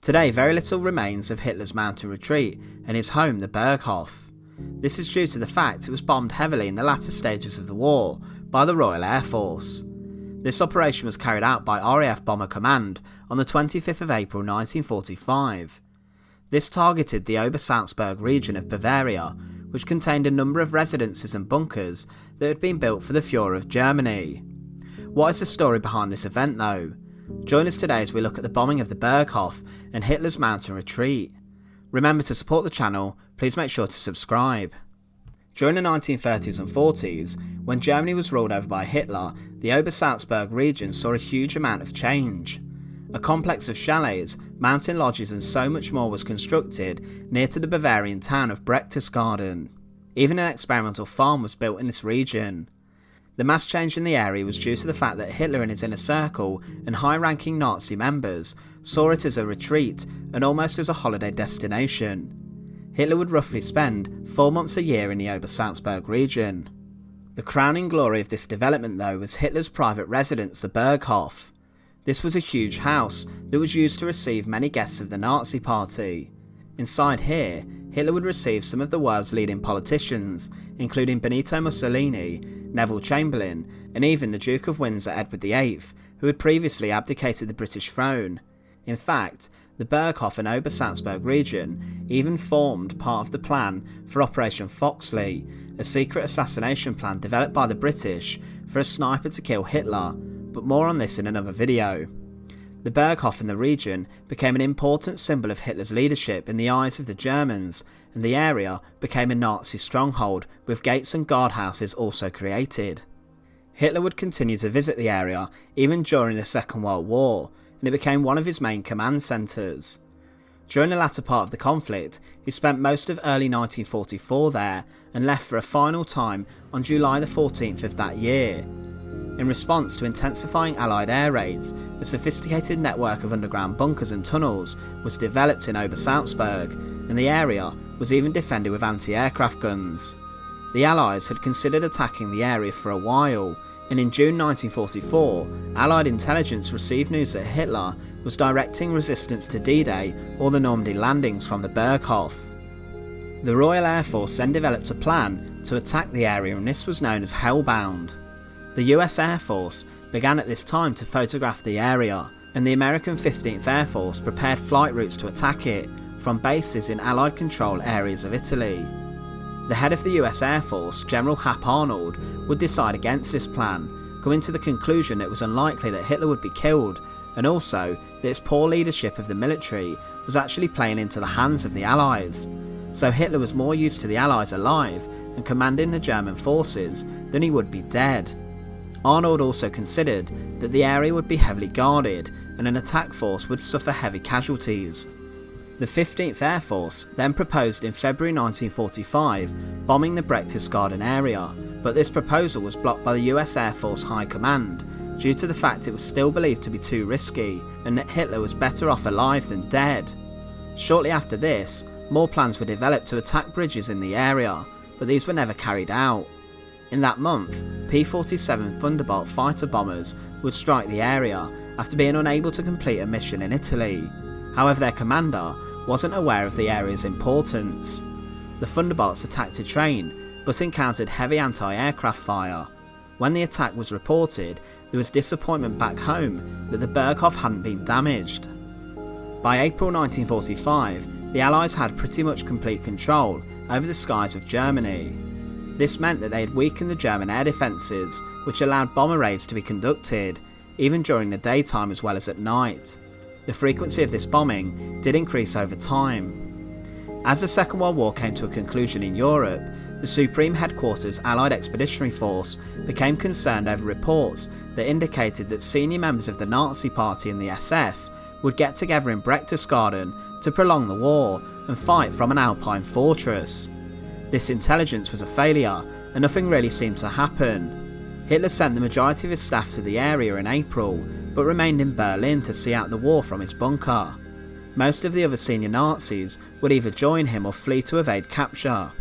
Today very little remains of Hitler's mountain retreat and his home, the Berghof. This is due to the fact it was bombed heavily in the latter stages of the war by the Royal Air Force. This operation was carried out by RAF Bomber Command on the 25th of April 1945. This targeted the Obersalzberg region of Bavaria, which contained a number of residences and bunkers that had been built for the Fuhrer of Germany. What is the story behind this event though? Join us today as we look at the bombing of the Berghof and Hitler's mountain retreat. Remember to support the channel, please make sure to subscribe. During the 1930s and 40s, when Germany was ruled over by Hitler, the Obersalzberg region saw a huge amount of change. A complex of chalets, mountain lodges and so much more was constructed near to the Bavarian town of Berchtesgaden. Even an experimental farm was built in this region. The mass change in the area was due to the fact that Hitler and his inner circle and high-ranking Nazi members saw it as a retreat and almost as a holiday destination. Hitler would roughly spend 4 months a year in the Obersalzberg region. The crowning glory of this development though was Hitler's private residence, the Berghof. This was a huge house that was used to receive many guests of the Nazi party. Inside here, Hitler would receive some of the world's leading politicians, including Benito Mussolini, Neville Chamberlain, and even the Duke of Windsor Edward VIII, who had previously abdicated the British throne. In fact, the Berghof and Obersalzberg region even formed part of the plan for Operation Foxley, a secret assassination plan developed by the British for a sniper to kill Hitler, but more on this in another video. The Berghof in the region became an important symbol of Hitler's leadership in the eyes of the Germans, and the area became a Nazi stronghold with gates and guardhouses also created. Hitler would continue to visit the area even during the Second World War, and it became one of his main command centres. During the latter part of the conflict, he spent most of early 1944 there and left for a final time on July the 14th of that year. In response to intensifying Allied air raids, a sophisticated network of underground bunkers and tunnels was developed in Obersalzberg, and the area was even defended with anti-aircraft guns. The Allies had considered attacking the area for a while, and in June 1944, Allied intelligence received news that Hitler was directing resistance to D-Day or the Normandy landings from the Berghof. The Royal Air Force then developed a plan to attack the area, and this was known as Hellbound. The US Air Force began at this time to photograph the area, and the American 15th Air Force prepared flight routes to attack it from bases in Allied controlled areas of Italy. The head of the US Air Force, General Hap Arnold, would decide against this plan, coming to the conclusion it was unlikely that Hitler would be killed, and also that its poor leadership of the military was actually playing into the hands of the Allies. So Hitler was more used to the Allies alive and commanding the German forces than he would be dead. Arnold also considered that the area would be heavily guarded and an attack force would suffer heavy casualties. The 15th Air Force then proposed in February 1945 bombing the Berchtesgaden area, but this proposal was blocked by the US Air Force High Command due to the fact it was still believed to be too risky and that Hitler was better off alive than dead. Shortly after this, more plans were developed to attack bridges in the area, but these were never carried out. In that month, P-47 Thunderbolt fighter bombers would strike the area after being unable to complete a mission in Italy. However, their commander wasn't aware of the area's importance. The Thunderbolts attacked a train, but encountered heavy anti-aircraft fire. When the attack was reported, there was disappointment back home that the Berghof hadn't been damaged. By April 1945, the Allies had pretty much complete control over the skies of Germany. This meant that they had weakened the German air defences, which allowed bomber raids to be conducted, even during the daytime as well as at night. The frequency of this bombing did increase over time. As the Second World War came to a conclusion in Europe, the Supreme Headquarters Allied Expeditionary Force became concerned over reports that indicated that senior members of the Nazi Party and the SS would get together in Berchtesgaden to prolong the war and fight from an Alpine fortress. This intelligence was a failure, and nothing really seemed to happen. Hitler sent the majority of his staff to the area in April, but remained in Berlin to see out the war from his bunker. Most of the other senior Nazis would either join him or flee to evade capture.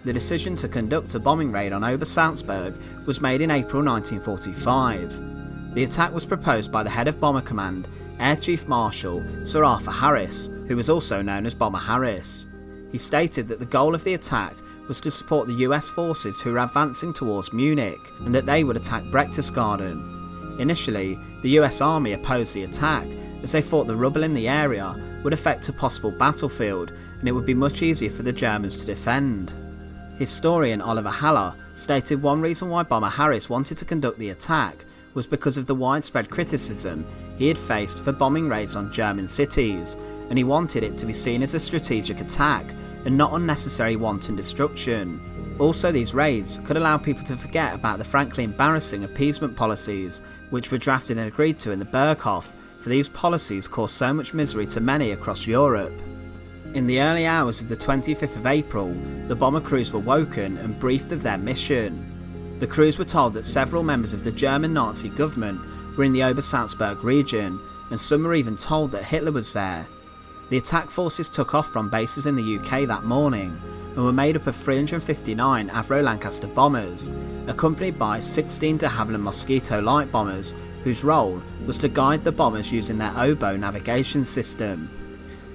The decision to conduct a bombing raid on Obersalzburg was made in April 1945. The attack was proposed by the head of Bomber Command, Air Chief Marshal Sir Arthur Harris, who was also known as Bomber Harris. He stated that the goal of the attack was to support the US forces who were advancing towards Munich, and that they would attack Berchtesgaden. Initially, the US Army opposed the attack, as they thought the rubble in the area would affect a possible battlefield, and it would be much easier for the Germans to defend. Historian Oliver Haller stated one reason why Bomber Harris wanted to conduct the attack was because of the widespread criticism he had faced for bombing raids on German cities, and he wanted it to be seen as a strategic attack and not unnecessary wanton destruction. Also, these raids could allow people to forget about the frankly embarrassing appeasement policies which were drafted and agreed to in the Berghof, for these policies caused so much misery to many across Europe. In the early hours of the 25th of April, the bomber crews were woken and briefed of their mission. The crews were told that several members of the German Nazi government were in the Obersalzberg region, and some were even told that Hitler was there. The attack forces took off from bases in the UK that morning and were made up of 359 Avro Lancaster bombers, accompanied by 16 de Havilland Mosquito light bombers, whose role was to guide the bombers using their oboe navigation system.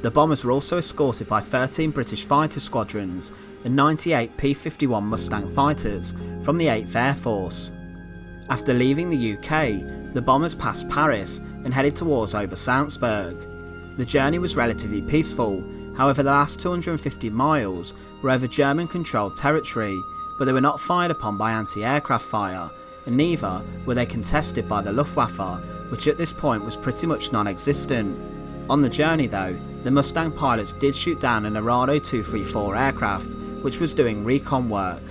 The bombers were also escorted by 13 British fighter squadrons and 98 P-51 Mustang fighters from the 8th Air Force. After leaving the UK, the bombers passed Paris and headed towards Obersalzburg. The journey was relatively peaceful, however the last 250 miles were over German-controlled territory, but they were not fired upon by anti-aircraft fire, and neither were they contested by the Luftwaffe, which at this point was pretty much non-existent. On the journey though, the Mustang pilots did shoot down an Arado 234 aircraft, which was doing recon work.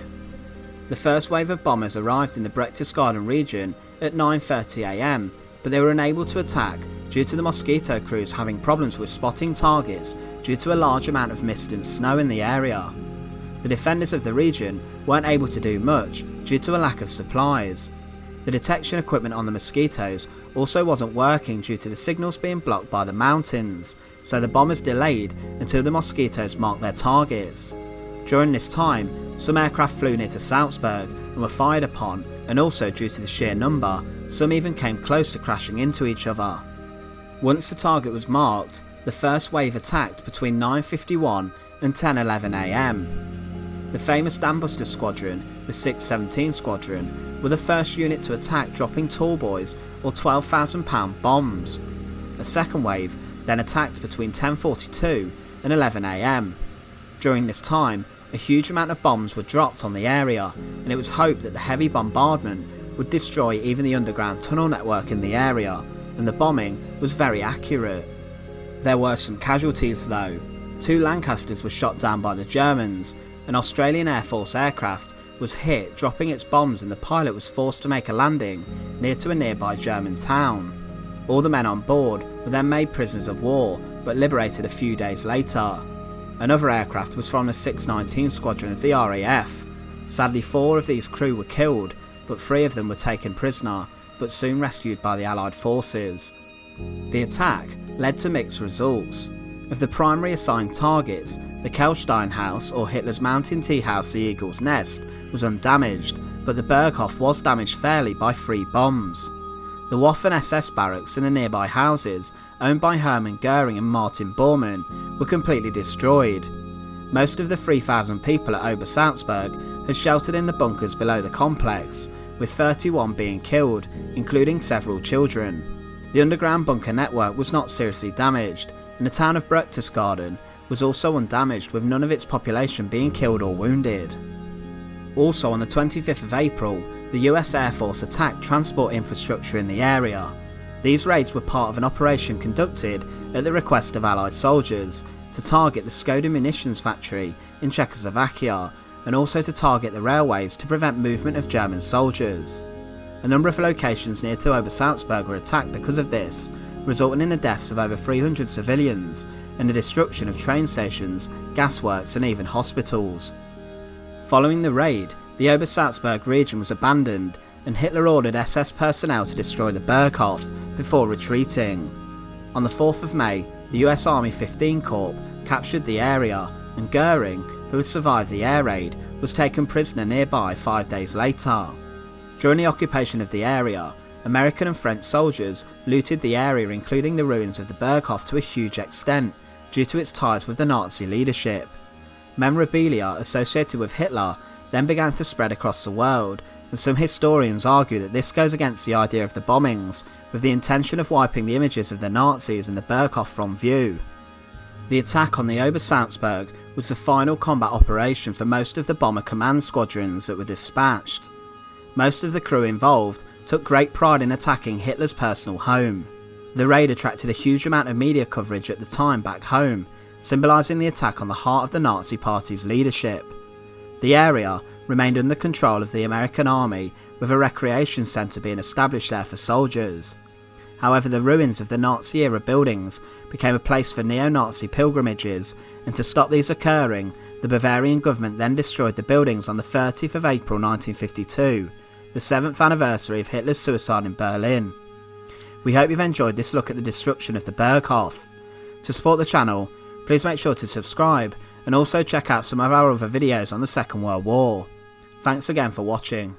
The first wave of bombers arrived in the Berchtesgaden region at 9:30 am, but they were unable to attack due to the Mosquito crews having problems with spotting targets due to a large amount of mist and snow in the area. The defenders of the region weren't able to do much due to a lack of supplies. The detection equipment on the Mosquitoes also wasn't working due to the signals being blocked by the mountains, so the bombers delayed until the Mosquitoes marked their targets. During this time, some aircraft flew near to Salzburg and were fired upon, and also due to the sheer number, some even came close to crashing into each other. Once the target was marked, the first wave attacked between 9:51 and 10:11 am. The famous Dambuster Squadron, the 617 Squadron, were the first unit to attack, dropping tallboys or 12,000-pound bombs. A second wave then attacked between 10:42 and 11 am. During this time, a huge amount of bombs were dropped on the area, and it was hoped that the heavy bombardment would destroy even the underground tunnel network in the area, and the bombing was very accurate. There were some casualties though. 2 Lancasters were shot down by the Germans. An Australian Air Force aircraft was hit, dropping its bombs, and the pilot was forced to make a landing near to a nearby German town. All the men on board were then made prisoners of war, but liberated a few days later. Another aircraft was from the 619 Squadron of the RAF. Sadly, 4 of these crew were killed, but 3 of them were taken prisoner, but soon rescued by the Allied forces. The attack led to mixed results. Of the primary assigned targets, the Kelstein House, or Hitler's Mountain Tea House, the Eagle's Nest, was undamaged, but the Berghof was damaged fairly by 3 bombs. The Waffen SS barracks and the nearby houses, owned by Hermann Goering and Martin Bormann, were completely destroyed. Most of the 3,000 people at Obersalzburg had sheltered in the bunkers below the complex, with 31 being killed, including several children. The underground bunker network was not seriously damaged, and the town of Berchtesgaden was also undamaged, with none of its population being killed or wounded. Also on the 25th of April, the US Air Force attacked transport infrastructure in the area. These raids were part of an operation conducted at the request of Allied soldiers to target the Skoda munitions factory in Czechoslovakia, and also to target the railways to prevent movement of German soldiers. A number of locations near to Obersalzburg were attacked because of this, resulting in the deaths of over 300 civilians and the destruction of train stations, gasworks and even hospitals. Following the raid, the Obersalzberg region was abandoned, and Hitler ordered SS personnel to destroy the Berghof before retreating. On the 4th of May, the US Army 15 Corps captured the area, and Goering, who had survived the air raid, was taken prisoner nearby 5 days later. During the occupation of the area, American and French soldiers looted the area, including the ruins of the Berghof, to a huge extent due to its ties with the Nazi leadership. Memorabilia associated with Hitler then began to spread across the world, and some historians argue that this goes against the idea of the bombings, with the intention of wiping the images of the Nazis and the Berghof from view. The attack on the Obersalzberg was the final combat operation for most of the bomber command squadrons that were dispatched. Most of the crew involved took great pride in attacking Hitler's personal home. The raid attracted a huge amount of media coverage at the time back home, symbolising the attack on the heart of the Nazi Party's leadership. The area remained under control of the American army, with a recreation centre being established there for soldiers. However, the ruins of the Nazi-era buildings became a place for neo-Nazi pilgrimages, and to stop these occurring, the Bavarian government then destroyed the buildings on the 30th of April 1952, the 7th anniversary of Hitler's suicide in Berlin. We hope you've enjoyed this look at the destruction of the Berghof. To support the channel, please make sure to subscribe, and also check out some of our other videos on the Second World War. Thanks again for watching.